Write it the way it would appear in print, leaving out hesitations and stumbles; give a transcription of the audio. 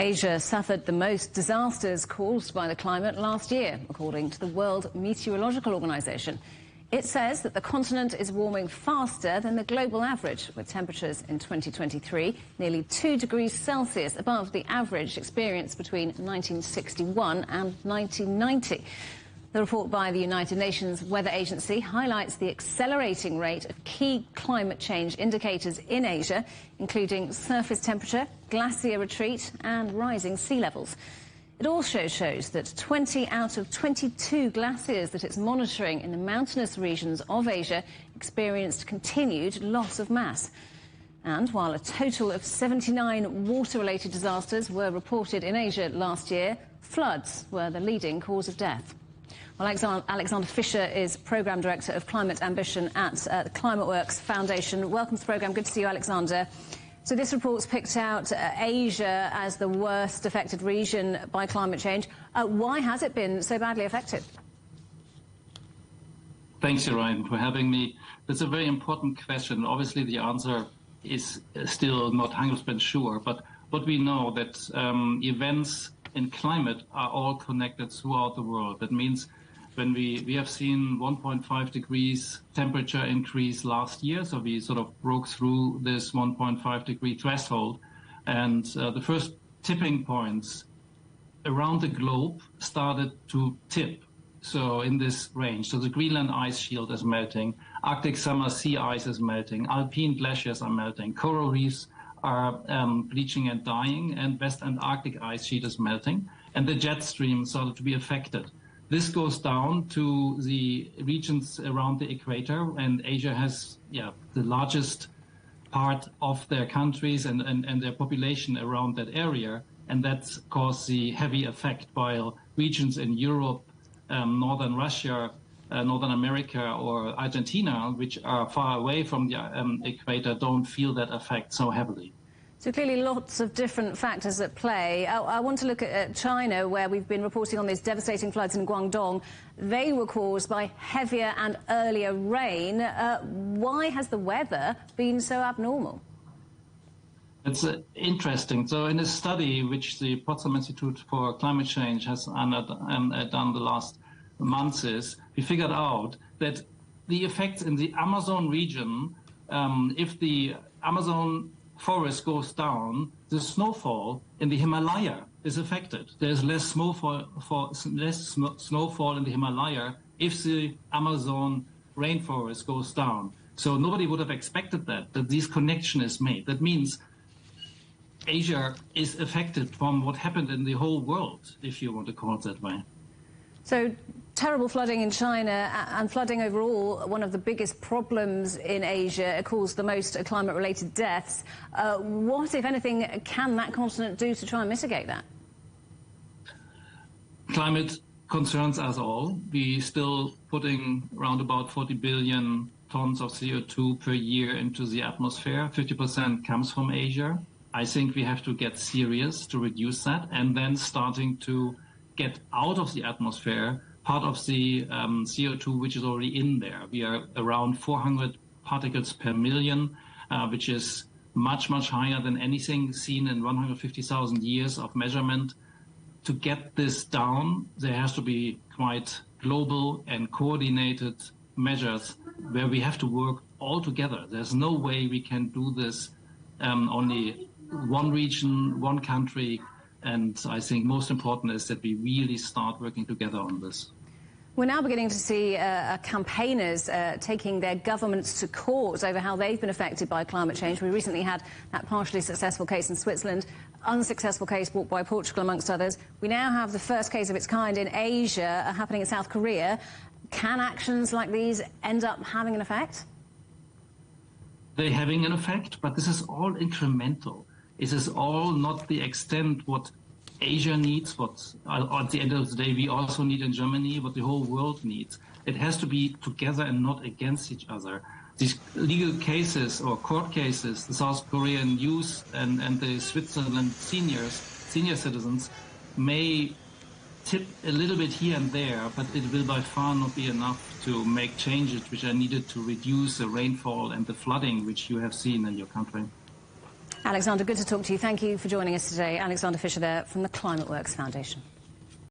Asia suffered the most disasters caused by the climate last year, according to the World Meteorological Organization. It says that the continent is warming faster than the global average, with temperatures in 2023 nearly 2 degrees Celsius above the average experienced between 1961 and 1990. The report by the United Nations Weather Agency highlights the accelerating rate of key climate change indicators in Asia, including surface temperature, glacier retreat and rising sea levels. It also shows that 20 out of 22 glaciers that it's monitoring in the mountainous regions of Asia experienced continued loss of mass. And while a total of 79 water-related disasters were reported in Asia last year, floods were the leading cause of death. Well, Alexander Fisher is Programme Director of Climate Ambition at the ClimateWorks Foundation. Welcome to the programme. Good to see you, Alexander. So this report's picked out Asia as the worst affected region by climate change. Why has it been so badly affected? Thanks, Ryan, for having me. That's a very important question. Obviously, the answer is still not 100% sure, but what we know that events in climate are all connected throughout the world. That means when we have seen 1.5 degrees temperature increase last year, so we sort of broke through this 1.5 degree threshold, and the first tipping points around the globe started to tip. So in this range, so the Greenland ice shield is melting, Arctic summer sea ice is melting, alpine glaciers are melting, coral reefs are bleaching and dying, and West Antarctic ice sheet is melting, and the jet stream started to be affected. This goes down to the regions around the equator, and Asia has the largest part of their countries and their population around that area, and that's caused the heavy effect, while regions in Europe, northern Russia, Northern America or Argentina, which are far away from the equator, don't feel that effect so heavily. So clearly lots of different factors at play. I want to look at China, where we've been reporting on these devastating floods in Guangdong. They were caused by heavier and earlier rain. Why has the weather been so abnormal? It's interesting. So in a study which the Potsdam Institute for Climate Change has done the last months, we figured out that the effects in the Amazon region, if the Amazon forest goes down, the snowfall in the Himalaya is affected. There's less snowfall in the Himalaya if the Amazon rainforest goes down. So nobody would have expected that this connection is made. That means Asia is affected from what happened in the whole world, if you want to call it that way. So terrible flooding in China and flooding overall, one of the biggest problems in Asia. It caused the most climate-related deaths. What, if anything, can that continent do to try and mitigate that? Climate concerns us all. We're still putting around about 40 billion tons of CO2 per year into the atmosphere. 50% comes from Asia. I think we have to get serious to reduce that, and then starting to get out of the atmosphere part of the CO2 which is already in there. We are around 400 particles per million, which is much, much higher than anything seen in 150,000 years of measurement. To get this down, there has to be quite global and coordinated measures where we have to work all together. There's no way we can do this only one region, one country. And I think most important is that we really start working together on this. We're now beginning to see campaigners taking their governments to court over how they've been affected by climate change. We recently had that partially successful case in Switzerland, unsuccessful case brought by Portugal, amongst others. We now have the first case of its kind in Asia happening in South Korea. Can actions like these end up having an effect? They're having an effect, but this is all incremental. It is all not the extent what Asia needs, what at the end of the day we also need in Germany, what the whole world needs. It has to be together and not against each other. These legal cases or court cases, the South Korean youth and the Switzerland senior citizens may tip a little bit here and there, but it will by far not be enough to make changes which are needed to reduce the rainfall and the flooding which you have seen in your country. Alexander, good to talk to you. Thank you for joining us today. Alexander Fisher there from the ClimateWorks Foundation.